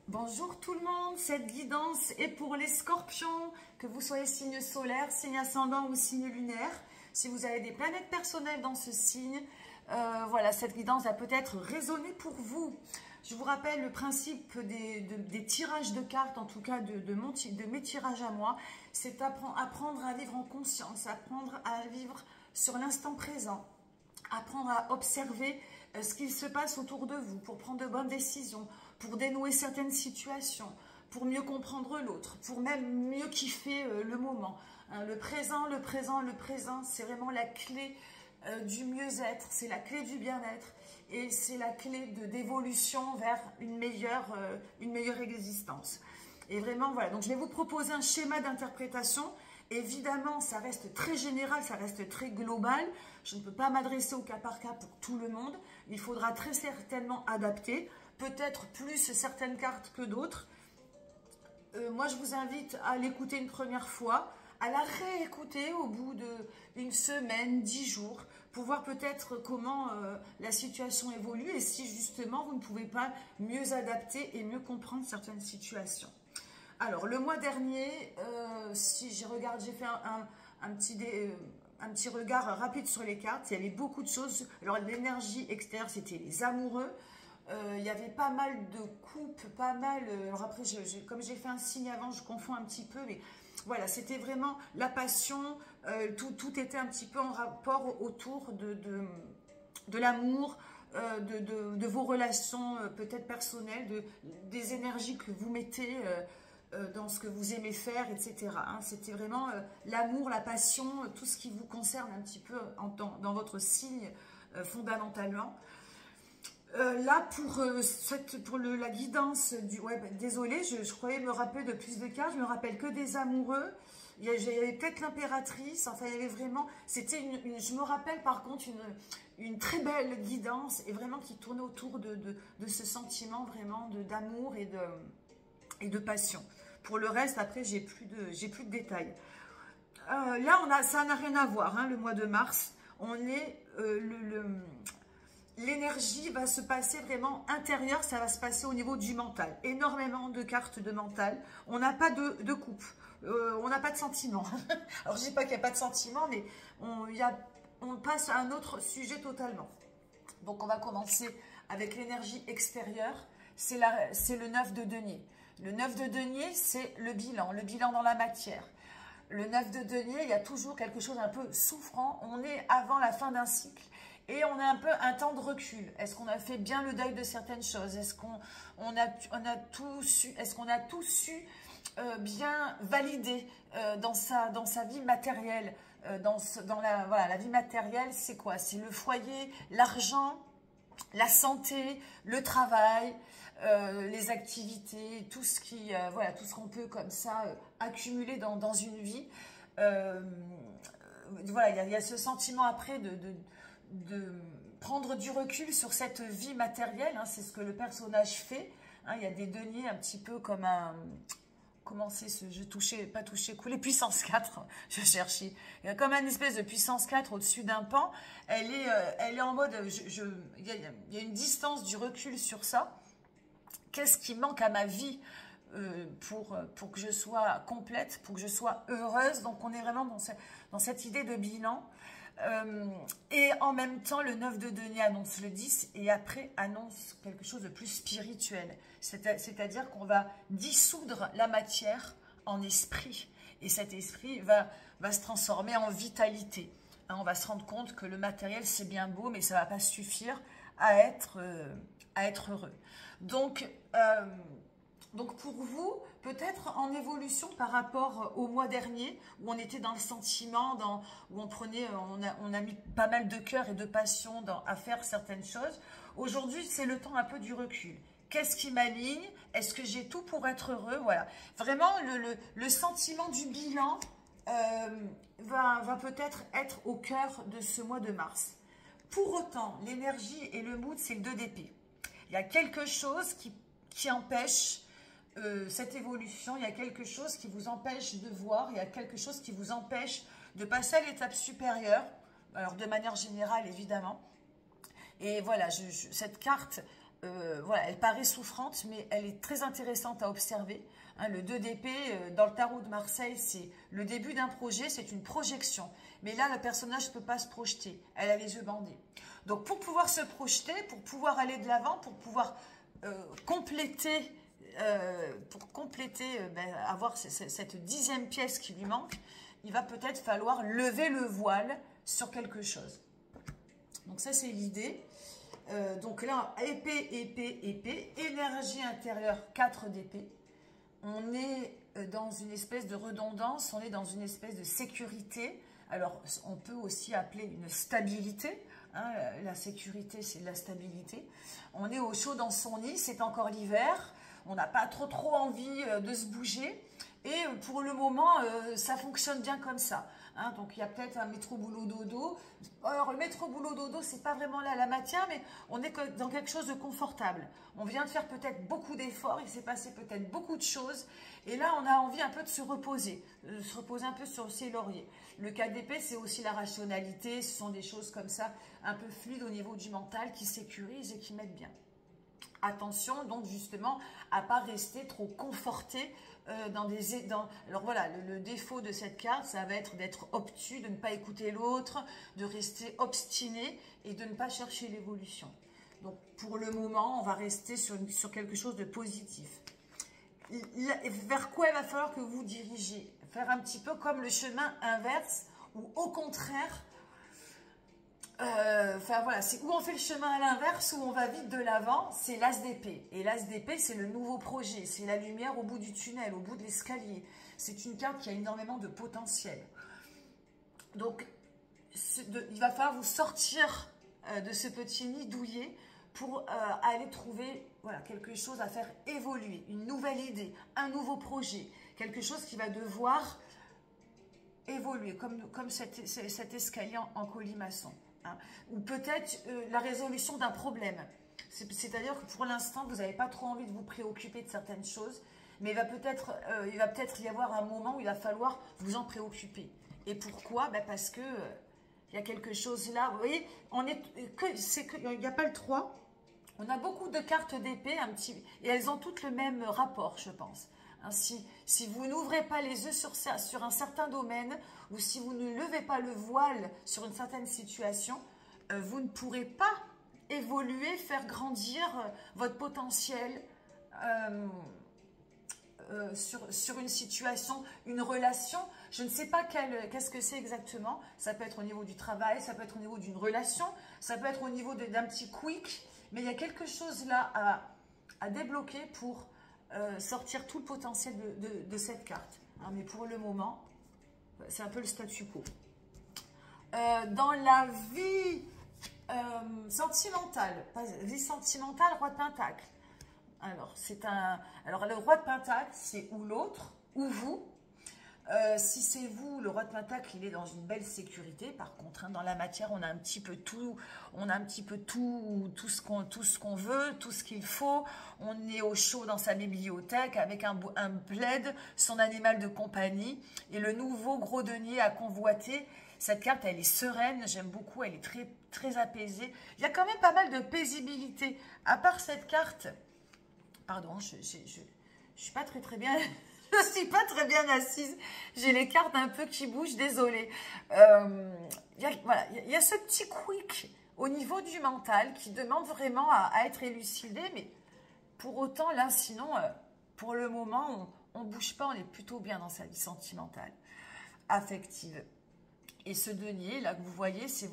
Bonjour tout le monde, cette guidance est pour les scorpions, que vous soyez signe solaire, signe ascendant ou signe lunaire. Si vous avez des planètes personnelles dans ce signe, voilà, cette guidance va peut-être résonner pour vous. Je vous rappelle le principe des tirages de cartes, en tout cas de mes tirages à moi, c'est apprendre à vivre en conscience, apprendre à vivre sur l'instant présent, apprendre à observer ce qu'il se passe autour de vous pour prendre de bonnes décisions, pour dénouer certaines situations, pour mieux comprendre l'autre, pour même mieux kiffer le moment. Le présent, c'est vraiment la clé du mieux-être, c'est la clé du bien-être et c'est la clé d'évolution vers une meilleure existence. Et vraiment, voilà, donc je vais vous proposer un schéma d'interprétation. Évidemment, ça reste très général, ça reste très global. Je ne peux pas m'adresser au cas par cas pour tout le monde. Il faudra très certainement adapter, peut-être plus certaines cartes que d'autres. Moi, je vous invite à l'écouter une première fois, à la réécouter au bout d'une semaine, 10 jours, pour voir peut-être comment la situation évolue et si justement vous ne pouvez pas mieux adapter et mieux comprendre certaines situations. Alors, le mois dernier, si je regarde, j'ai fait un petit regard rapide sur les cartes. Il y avait beaucoup de choses. Alors, l'énergie extérieure, c'était les amoureux. Il y avait pas mal de couples, pas mal... alors après, comme j'ai fait un signe avant, je confonds un petit peu, mais voilà, c'était vraiment la passion. Tout était un petit peu en rapport autour de l'amour, de vos relations peut-être personnelles, des énergies que vous mettez... dans ce que vous aimez faire, etc. C'était vraiment l'amour, la passion, tout ce qui vous concerne un petit peu dans votre signe fondamentalement. Là, pour la guidance du web, désolée, je croyais me rappeler de plus de cartes, je me rappelle que des amoureux. Il y avait peut-être l'impératrice, enfin il y avait vraiment, je me rappelle par contre une très belle guidance et vraiment qui tournait autour de ce sentiment vraiment d'amour et de passion. Pour le reste, après, j'ai plus de détails. Là, ça n'a rien à voir, hein, le mois de mars. On est... l'énergie va se passer vraiment intérieure, ça va se passer au niveau du mental. Énormément de cartes de mental. On n'a pas de coupe. On n'a pas de sentiment. Alors, je ne dis pas qu'il n'y a pas de sentiment, mais on passe à un autre sujet totalement. Donc, on va commencer avec l'énergie extérieure. C'est le 9 de denier. Le 9 de denier, c'est le bilan dans la matière. Le 9 de denier, il y a toujours quelque chose un peu souffrant. On est avant la fin d'un cycle et on a un peu un temps de recul. Est-ce qu'on a fait bien le deuil de certaines choses? Est-ce qu'on a tout su? Est-ce qu'on a tout su bien valider dans sa vie matérielle? Voilà, la vie matérielle, c'est quoi? C'est le foyer, l'argent, la santé, le travail, les activités, tout ce qu'on peut comme ça accumuler dans une vie. Voilà, il y a ce sentiment après de prendre du recul sur cette vie matérielle. Hein, c'est ce que le personnage fait. Hein, il y a des deniers un petit peu comme un... Comment c'est ce jeu pas toucher, couler, puissance 4, je cherchais. Il y a comme une espèce de puissance 4 au-dessus d'un pan. Elle est en mode, il y a une distance du recul sur ça. Qu'est-ce qui manque à ma vie pour que je sois complète, pour que je sois heureuse? Donc, on est vraiment dans cette idée de bilan. Et en même temps, le 9 de denier annonce le 10 et après annonce quelque chose de plus spirituel. C'est-à-dire qu'on va dissoudre la matière en esprit. Et cet esprit va se transformer en vitalité. Hein, on va se rendre compte que le matériel, c'est bien beau, mais ça ne va pas suffire à être heureux. Donc pour vous, peut-être en évolution par rapport au mois dernier, où on était dans le sentiment, où on a mis pas mal de cœur et de passion à faire certaines choses. Aujourd'hui, c'est le temps un peu du recul. Qu'est-ce qui m'aligne? Est-ce que j'ai tout pour être heureux? Voilà. Vraiment, le sentiment du bilan va peut-être être au cœur de ce mois de mars. Pour autant, l'énergie et le mood, c'est le 2 d'épée. Il y a quelque chose qui empêche cette évolution, il y a quelque chose qui vous empêche de voir, il y a quelque chose qui vous empêche de passer à l'étape supérieure, alors de manière générale évidemment. Et voilà, cette carte voilà, elle paraît souffrante, mais elle est très intéressante à observer. Hein, le 2 d'épée, dans le tarot de Marseille, c'est le début d'un projet, c'est une projection. Mais là, le personnage ne peut pas se projeter. Elle a les yeux bandés. Donc, pour pouvoir se projeter, pour pouvoir aller de l'avant, pour pouvoir compléter, avoir cette 10e pièce qui lui manque, il va peut-être falloir lever le voile sur quelque chose. Donc, ça, c'est l'idée. Donc là, épée, épée, épée, énergie intérieure, 4 d'épée. On est dans une espèce de redondance, on est dans une espèce de sécurité. Alors, on peut aussi appeler une stabilité. Hein, la sécurité, c'est de la stabilité. On est au chaud dans son nid, c'est encore l'hiver. On n'a pas trop envie de se bouger. Et pour le moment, ça fonctionne bien comme ça. Hein, donc, il y a peut-être un métro boulot dodo. Alors, le métro boulot dodo, c'est pas vraiment là la matière, mais on est dans quelque chose de confortable. On vient de faire peut-être beaucoup d'efforts, il s'est passé peut-être beaucoup de choses. Et là, on a envie un peu de se reposer un peu sur ses lauriers. Le 4 d'épée, c'est aussi la rationalité. Ce sont des choses comme ça, un peu fluides au niveau du mental, qui sécurisent et qui mettent bien. Attention, donc, justement, à ne pas rester trop conforté alors voilà, le défaut de cette carte, ça va être d'être obtus, de ne pas écouter l'autre, de rester obstiné et de ne pas chercher l'évolution. Donc, pour le moment, on va rester sur quelque chose de positif. Vers quoi il va falloir que vous dirigez? Faire un petit peu comme le chemin inverse, ou au contraire, enfin voilà, c'est où on fait le chemin à l'inverse, où on va vite de l'avant, c'est l'as d'épée. Et l'as d'épée, c'est le nouveau projet, c'est la lumière au bout du tunnel, au bout de l'escalier. C'est une carte qui a énormément de potentiel. Donc, il va falloir vous sortir de ce petit nid douillet pour aller trouver voilà, quelque chose à faire évoluer, une nouvelle idée, un nouveau projet, quelque chose qui va devoir évoluer, comme cet escalier en colimaçon. Ou peut-être la résolution d'un problème. C'est-à-dire que pour l'instant, vous n'avez pas trop envie de vous préoccuper de certaines choses, mais il va peut-être y avoir un moment où il va falloir vous en préoccuper. Et pourquoi? Parce que il y a quelque chose là. Vous voyez, il n'y a pas le 3. On a beaucoup de cartes d'épée, et elles ont toutes le même rapport, je pense. Si vous n'ouvrez pas les yeux sur un certain domaine, ou si vous ne levez pas le voile sur une certaine situation, vous ne pourrez pas évoluer, faire grandir votre potentiel sur une situation, une relation. Je ne sais pas qu'est-ce que c'est exactement. Ça peut être au niveau du travail, ça peut être au niveau d'une relation, ça peut être au niveau d'un petit quick, mais il y a quelque chose là à débloquer pour sortir tout le potentiel de cette carte. Hein, mais pour le moment, c'est un peu le statu quo. Dans la vie sentimentale, roi de pentacle. Alors, le roi de pentacle, c'est ou l'autre, ou vous. Si c'est vous, le roi de pentacle, il est dans une belle sécurité. Par contre, hein, dans la matière, on a un petit peu tout, tout ce qu'on veut, tout ce qu'il faut. On est au chaud dans sa bibliothèque avec un plaid, son animal de compagnie et le nouveau gros denier à convoiter. Cette carte, elle est sereine, j'aime beaucoup, elle est très, très apaisée. Il y a quand même pas mal de paisibilité. À part cette carte, pardon, je suis pas très bien... Je ne suis pas très bien assise. J'ai les cartes un peu qui bougent, désolée. Il y a ce petit quick au niveau du mental qui demande vraiment à être élucidé. Mais pour autant, là, sinon, pour le moment, on ne bouge pas. On est plutôt bien dans sa vie sentimentale, affective. Et ce denier, là, que vous voyez, c'est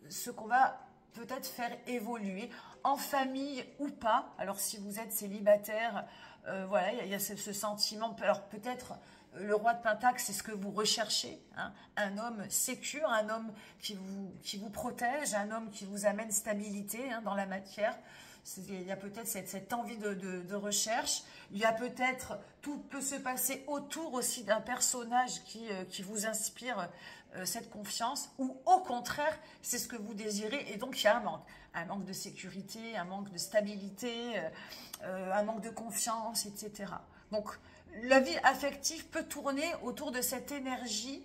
ce qu'on va peut-être faire évoluer en famille ou pas. Alors, si vous êtes célibataire... voilà, il y a ce sentiment. Alors peut-être le roi de pentacle, c'est ce que vous recherchez, hein, un homme sécure, un homme qui vous protège, un homme qui vous amène stabilité hein, dans la matière. Il y a peut-être cette envie de recherche. Il y a peut-être, tout peut se passer autour aussi d'un personnage qui vous inspire cette confiance, ou au contraire, c'est ce que vous désirez, et donc il y a un manque de sécurité, un manque de stabilité, un manque de confiance, etc. Donc, la vie affective peut tourner autour de cette énergie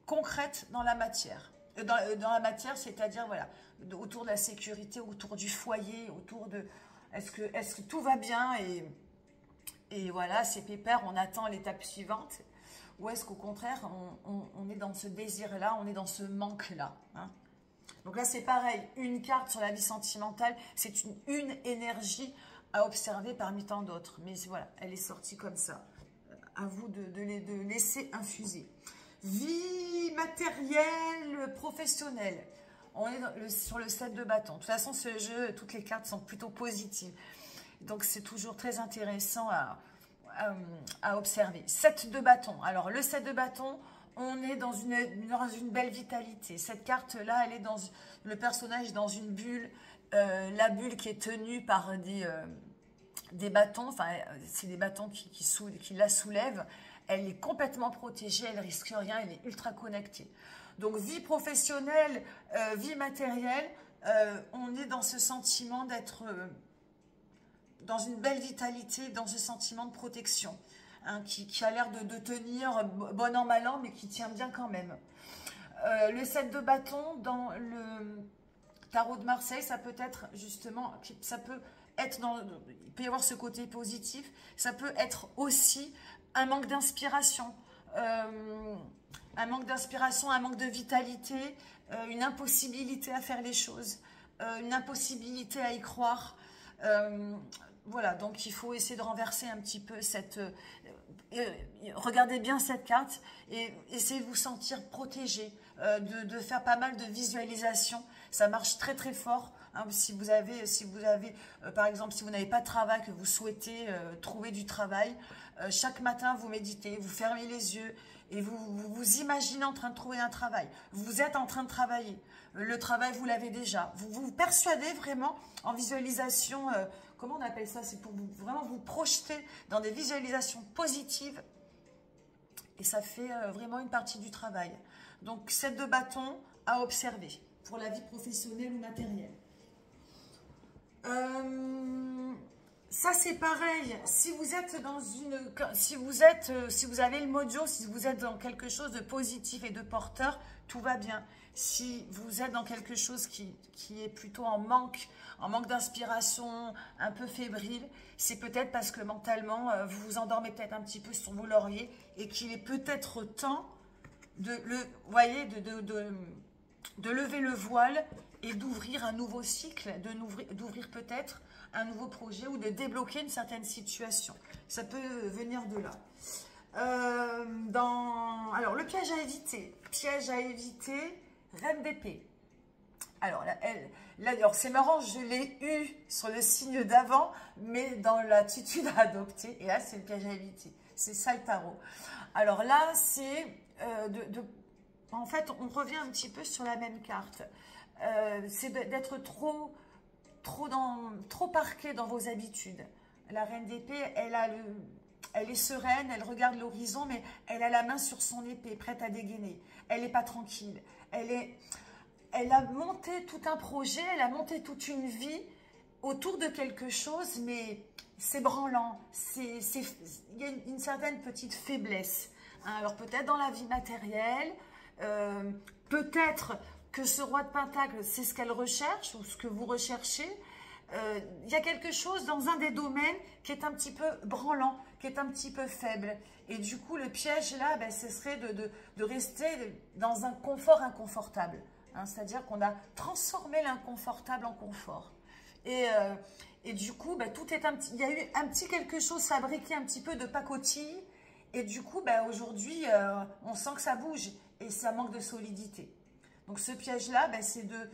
concrète dans la matière. dans la matière, c'est-à-dire, voilà, autour de la sécurité, autour du foyer, autour de... Est-ce que tout va bien et voilà, c'est pépère, on attend l'étape suivante. Ou est-ce qu'au contraire, on est dans ce désir-là, on est dans ce manque-là, hein. Donc là, c'est pareil, une carte sur la vie sentimentale, c'est une énergie à observer parmi tant d'autres. Mais voilà, elle est sortie comme ça. À vous de laisser infuser. Vie matérielle, professionnelle. On est sur le 7 de bâton. De toute façon, ce jeu, toutes les cartes sont plutôt positives. Donc, c'est toujours très intéressant à observer. 7 de bâton. Alors, le 7 de bâton, on est dans une belle vitalité. Cette carte-là, elle est dans... Le personnage est dans une bulle. La bulle qui est tenue par des bâtons. Enfin, c'est des bâtons qui la soulèvent. Elle est complètement protégée, elle ne risque rien, elle est ultra connectée. Donc, vie professionnelle, vie matérielle, on est dans ce sentiment d'être dans une belle vitalité, dans ce sentiment de protection, hein, qui a l'air de tenir bon an, mal an, mais qui tient bien quand même. Le 7 de bâton, dans le tarot de Marseille, ça peut être justement, ça peut être il peut y avoir ce côté positif, ça peut être aussi un manque d'inspiration, un manque de vitalité, une impossibilité à faire les choses, une impossibilité à y croire. Voilà, donc il faut essayer de renverser un petit peu cette... regardez bien cette carte et essayez de vous sentir protégé, de faire pas mal de visualisation. Ça marche très très fort. Hein, si vous avez par exemple, si vous n'avez pas de travail, que vous souhaitez trouver du travail, chaque matin, vous méditez, vous fermez les yeux et vous imaginez en train de trouver un travail. Vous êtes en train de travailler. Le travail, vous l'avez déjà. Vous vous persuadez vraiment en visualisation, comment on appelle ça? C'est pour vraiment vous projeter dans des visualisations positives. Et ça fait vraiment une partie du travail. Donc, 7 de bâton à observer pour la vie professionnelle ou matérielle. Ça c'est pareil, si vous êtes dans si vous avez le mojo, si vous êtes dans quelque chose de positif et de porteur, tout va bien. Si vous êtes dans quelque chose qui est plutôt en manque d'inspiration, un peu fébrile, c'est peut-être parce que mentalement, vous vous endormez peut-être un petit peu sur vos lauriers et qu'il est peut-être temps de lever le voile et d'ouvrir un nouveau cycle, d'ouvrir peut-être un nouveau projet ou de débloquer une certaine situation. Ça peut venir de là. Alors, le piège à éviter. Piège à éviter, reine d'épée. Alors, alors c'est marrant, je l'ai eu sur le signe d'avant, mais dans l'attitude à adopter. Et là, c'est le piège à éviter. C'est ça le tarot. Alors là, c'est en fait, on revient un petit peu sur la même carte. C'est d'être trop parqué dans vos habitudes. La reine d'épée, elle est sereine, elle regarde l'horizon, mais elle a la main sur son épée, prête à dégainer. Elle n'est pas tranquille. Elle a monté tout un projet, elle a monté toute une vie autour de quelque chose, mais c'est branlant. Il y a une certaine petite faiblesse. Hein, alors peut-être dans la vie matérielle, peut-être que ce roi de Pentacle, c'est ce qu'elle recherche ou ce que vous recherchez. Il y a quelque chose dans un des domaines qui est un petit peu branlant, qui est un petit peu faible. Et du coup, le piège là, ce serait de rester dans un confort inconfortable. Hein, c'est-à-dire qu'on a transformé l'inconfortable en confort. Et du coup, tout est il y a eu un petit quelque chose fabriqué un petit peu de pacotille. Et du coup, aujourd'hui, on sent que ça bouge et ça manque de solidité. Donc, ce piège-là, c'est de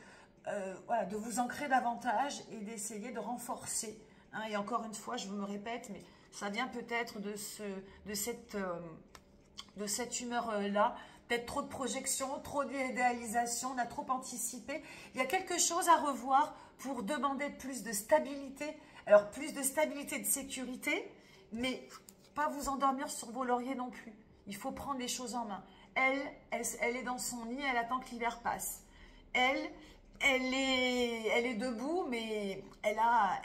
vous ancrer davantage et d'essayer de renforcer. Hein, et encore une fois, je me répète, mais ça vient peut-être de cette humeur-là. Peut-être trop de projection, trop d'idéalisation, on a trop anticipé. Il y a quelque chose à revoir pour demander plus de stabilité. Alors, plus de stabilité, de sécurité, mais pas vous endormir sur vos lauriers non plus. Il faut prendre les choses en main. Elle est dans son nid, elle attend que l'hiver passe. Elle est debout, mais elle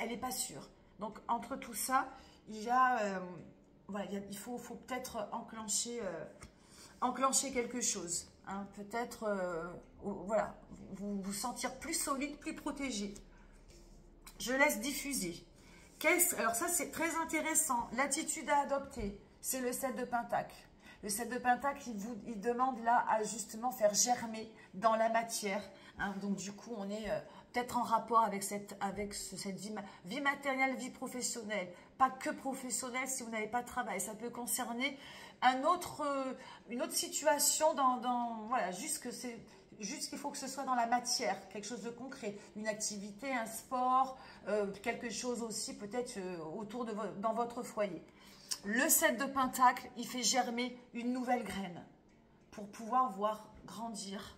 n'est pas sûre. Donc, entre tout ça, il faut peut-être enclencher quelque chose. hein, peut-être, voilà, vous sentir plus solide, plus protégé. Je laisse diffuser. Alors ça, c'est très intéressant. L'attitude à adopter, c'est le 7 de Pentacle. Le 7 de Pentacle, il demande là à justement faire germer dans la matière. Hein. Donc du coup, on est peut-être en rapport avec cette vie matérielle, vie professionnelle. Pas que professionnelle si vous n'avez pas de travail. Ça peut concerner une autre situation voilà, juste qu'il faut que ce soit dans la matière, quelque chose de concret, une activité, un sport, quelque chose aussi peut-être dans votre foyer. Le 7 de Pentacle, il fait germer une nouvelle graine pour pouvoir voir grandir,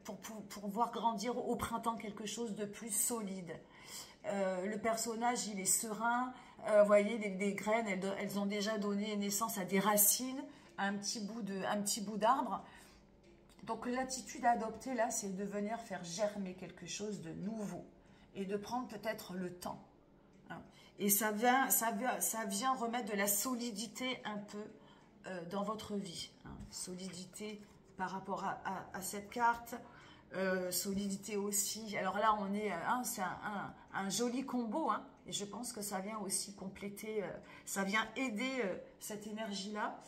pour voir grandir au printemps quelque chose de plus solide. Le personnage, il est serein. Vous voyez, les graines, elles ont déjà donné naissance à des racines, à un petit bout d'arbre. Donc l'attitude à adopter là, c'est de venir faire germer quelque chose de nouveau et de prendre peut-être le temps. Hein. Et ça vient remettre de la solidité un peu dans votre vie. Hein. Solidité par rapport à cette carte. Solidité aussi. Alors là, c'est un joli combo. Hein, et je pense que ça vient aussi compléter, ça vient aider cette énergie-là.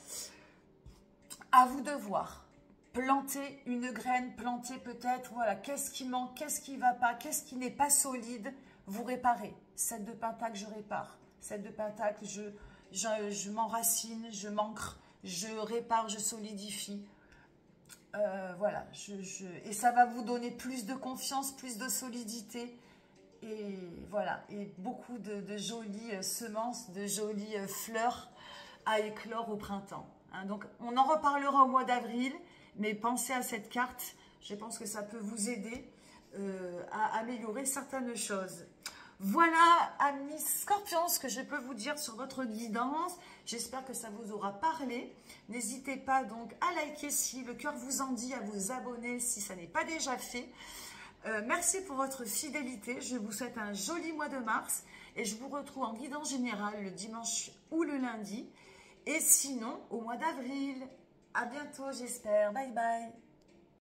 À vous de voir. Planter une graine, planter peut-être, voilà, qu'est-ce qui manque, qu'est-ce qui ne va pas, qu'est-ce qui n'est pas solide, vous réparez. 7 de Pentacle, je répare. 7 de Pentacle, je m'enracine, je m'ancre, je répare, je solidifie. Voilà, et ça va vous donner plus de confiance, plus de solidité. Et voilà, et beaucoup de jolies semences, de jolies fleurs à éclore au printemps. Hein, donc, on en reparlera au mois d'avril. Mais pensez à cette carte, je pense que ça peut vous aider à améliorer certaines choses. Voilà, amis Scorpions, ce que je peux vous dire sur votre guidance. J'espère que ça vous aura parlé. N'hésitez pas donc à liker si le cœur vous en dit, à vous abonner si ça n'est pas déjà fait. Merci pour votre fidélité. Je vous souhaite un joli mois de mars et je vous retrouve en guidance générale le dimanche ou le lundi. Et sinon, au mois d'avril. À bientôt, j'espère. Bye bye.